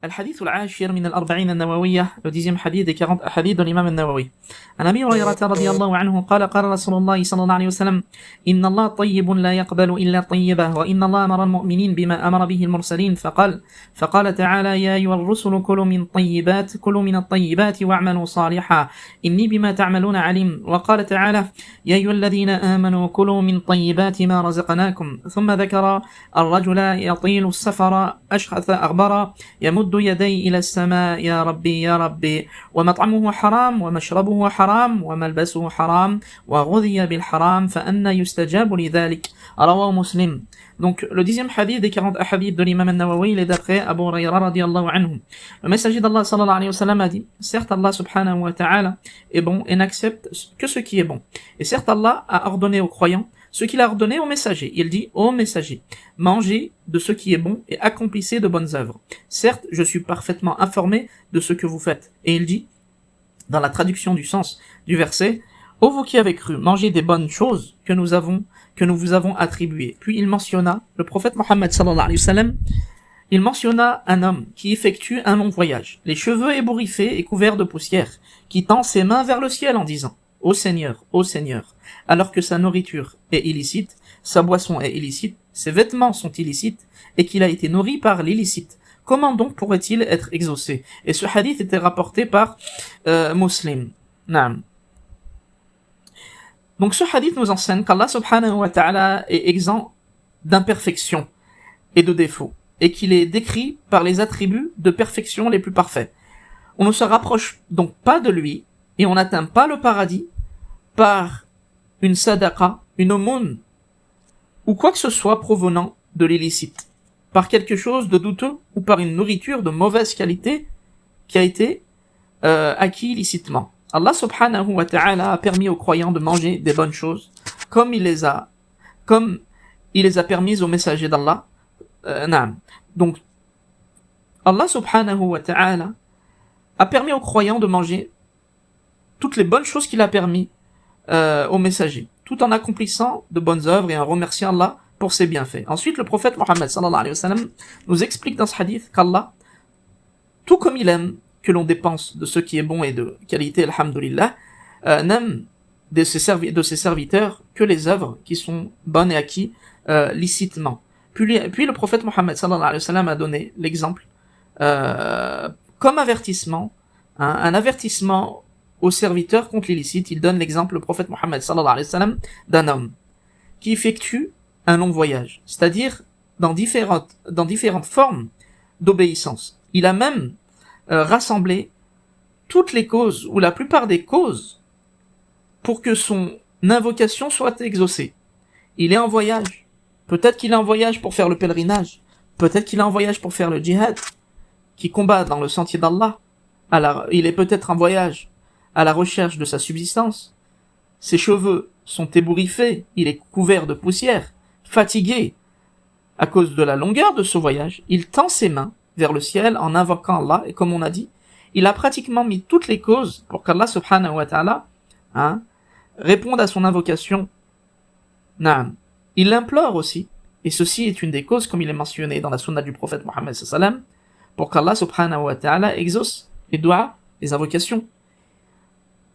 الحديث العاشر من الأربعين النووية le 10e hadith des 40 hadiths de l'imam النووي عن أبي هريرة رضي الله عنه قال قال رسول الله صلى الله عليه وسلم إن الله طيب لا يقبل إلا طيبة وإن الله أمر المؤمنين بما أمر به المرسلين فقال تعالى يا أيها الرسل كلوا من الطيبات واعملوا صالحا إني بما تعملون عليم وقال تعالى يا أيها الذين آمنوا كلوا من طيبات ما رزقناكم ثم ذكر الرجل يطيل السفر أشخث أغبر يمد يدي إلى السماء يا ربي ومطعمه حرام ومشربه حرام وملبسه حرام وغذي بالحرام فأنى يستجاب لذلك رواه مسلم. Donc le 10e hadith des 40 hadiths de l'imam al-Nawawi, il est d'après Abu Hurayra radiyallahu anhu. Le messager d'Allah sallallahu alayhi wa sallam a dit, certes Allah subhanahu wa ta'ala est bon et n'accepte que ce qui est bon. Et certes Allah a ordonné aux croyants ce qu'il a ordonné aux messagers. Il dit, ô messagers, mangez de ce qui est bon et accomplissez de bonnes œuvres. Certes, je suis parfaitement informé de ce que vous faites. Et il dit, dans la traduction du sens du verset, ô vous qui avez cru, mangez des bonnes choses que nous vous avons attribuées. Puis il mentionna, le prophète Mohammed sallallahu alayhi wa sallam, il mentionna un homme qui effectue un long voyage, les cheveux ébouriffés et couverts de poussière, qui tend ses mains vers le ciel en disant, ô Seigneur, alors que sa nourriture est illicite, sa boisson est illicite, ses vêtements sont illicites, et qu'il a été nourri par l'illicite. Comment donc pourrait-il être exaucé? Et ce hadith était rapporté par Muslim. Naam. Donc ce hadith nous enseigne qu'Allah subhanahu wa ta'ala est exempt d'imperfection et de défauts, et qu'il est décrit par les attributs de perfection les plus parfaits. On ne se rapproche donc pas de lui, et on n'atteint pas le paradis par une sadaqa, une aumône, ou quoi que ce soit provenant de l'illicite, par quelque chose de douteux, ou par une nourriture de mauvaise qualité qui a été acquis illicitement. Allah subhanahu wa ta'ala a permis aux croyants de manger des bonnes choses, comme il les a permises aux messagers d'Allah. Donc, Allah subhanahu wa ta'ala a permis aux croyants de manger toutes les bonnes choses qu'il a permis aux messagers, tout en accomplissant de bonnes œuvres et en remerciant Allah pour ses bienfaits. Ensuite, le prophète Mohammed sallallahu alayhi wa sallam nous explique dans ce hadith qu'Allah, tout comme il aime que l'on dépense de ce qui est bon et de qualité, alhamdulillah, n'aime de ses serviteurs que les œuvres qui sont bonnes et acquises licitement. Puis le prophète Mohammed sallallahu alayhi wa sallam a donné l'exemple comme avertissement, un avertissement aux serviteurs contre l'illicite. Il donne l'exemple, le prophète Mohammed sallallahu alayhi wa sallam, d'un homme qui effectue un long voyage, c'est-à-dire dans différentes formes d'obéissance. Il a même rassemblé toutes les causes, ou la plupart des causes, pour que son invocation soit exaucée. Il est en voyage. Peut-être qu'il est en voyage pour faire le pèlerinage. Peut-être qu'il est en voyage pour faire le djihad, qui combat dans le sentier d'Allah. Il est peut-être en voyage à la recherche de sa subsistance. Ses cheveux sont ébouriffés, il est couvert de poussière, fatigué. À cause de la longueur de ce voyage, il tend ses mains vers le ciel en invoquant Allah, et comme on a dit, il a pratiquement mis toutes les causes pour qu'Allah subhanahu wa ta'ala réponde à son invocation. Naam. Il l'implore aussi, et ceci est une des causes, comme il est mentionné dans la sunna du prophète Mohammed sallallahu alayhi wa sallam, pour qu'Allah subhanahu wa ta'ala exauce les doigts, les invocations.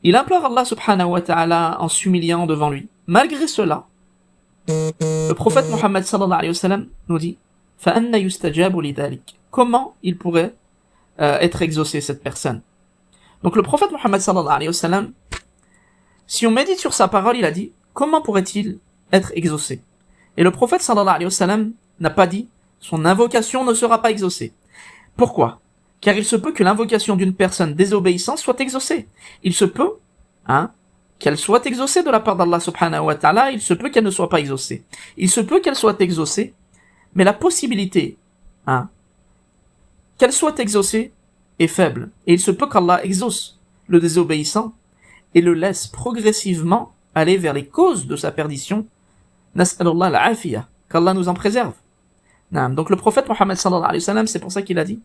Il implore Allah subhanahu wa ta'ala en s'humiliant devant lui. Malgré cela, le prophète Mohammed sallallahu alayhi wa sallam nous dit فَأَنَّ يُسْتَجَابُ لِذَلِكَ. Comment il pourrait être exaucé, cette personne? Donc le prophète Mohammed sallallahu alayhi wa sallam, si on médite sur sa parole, il a dit, comment pourrait-il être exaucé? Et le prophète sallallahu alayhi wa sallam n'a pas dit, son invocation ne sera pas exaucée. Pourquoi? Car il se peut que l'invocation d'une personne désobéissante soit exaucée. Il se peut qu'elle soit exaucée de la part d'Allah subhanahu wa ta'ala, il se peut qu'elle ne soit pas exaucée. Il se peut qu'elle soit exaucée, mais la possibilité qu'elle soit exaucée est faible. Et il se peut qu'Allah exauce le désobéissant et le laisse progressivement aller vers les causes de sa perdition. Nas'alullah al-afiyah, qu'Allah nous en préserve. Donc le prophète Mohammed sallallahu alayhi wa sallam, c'est pour ça qu'il a dit,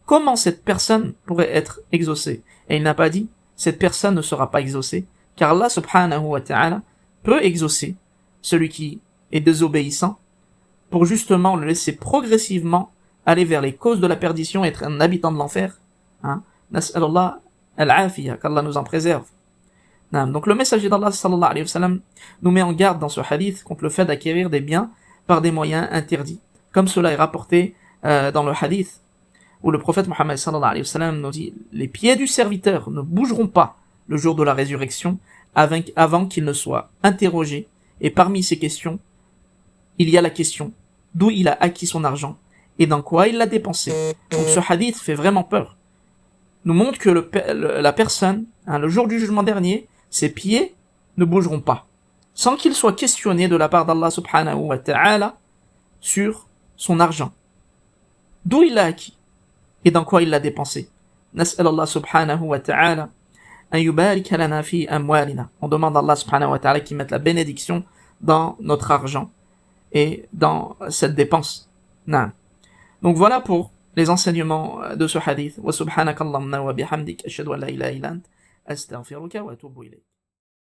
comment cette personne pourrait être exaucée? Et il n'a pas dit, cette personne ne sera pas exaucée, car Allah subhanahu wa ta'ala peut exaucer celui qui est désobéissant pour justement le laisser progressivement aller vers les causes de la perdition, être un habitant de l'enfer. Hein. Nas'alallah al-afiya, qu'Allah nous en préserve. Donc le messager d'Allah sallallahu alayhi wa sallam nous met en garde dans ce hadith contre le fait d'acquérir des biens par des moyens interdits. Comme cela est rapporté dans le hadith où le prophète Mohammed sallallahu alayhi wa sallam nous dit « Les pieds du serviteur ne bougeront pas le jour de la résurrection avant qu'il ne soit interrogé. Et parmi ces questions, il y a la question d'où il a acquis son argent et dans quoi il l'a dépensé. » Donc ce hadith fait vraiment peur. Nous montre que la personne, le jour du jugement dernier, ses pieds ne bougeront pas, sans qu'il soit questionné de la part d'Allah subhanahu wa ta'ala sur son argent. D'où il l'a acquis et dans quoi il l'a dépensé. Nas'alallah subhanahu wa ta'ala an yubarika lana fi amwalina. On demande à Allah subhanahu wa ta'ala qu'il mette la bénédiction dans notre argent et dans cette dépense. Naam. Donc voilà pour les enseignements de ce hadith. Wa subhanakallahumma wa bihamdik ashhadu an la ilaha illa ant astaghfiruka wa atubu ilayk.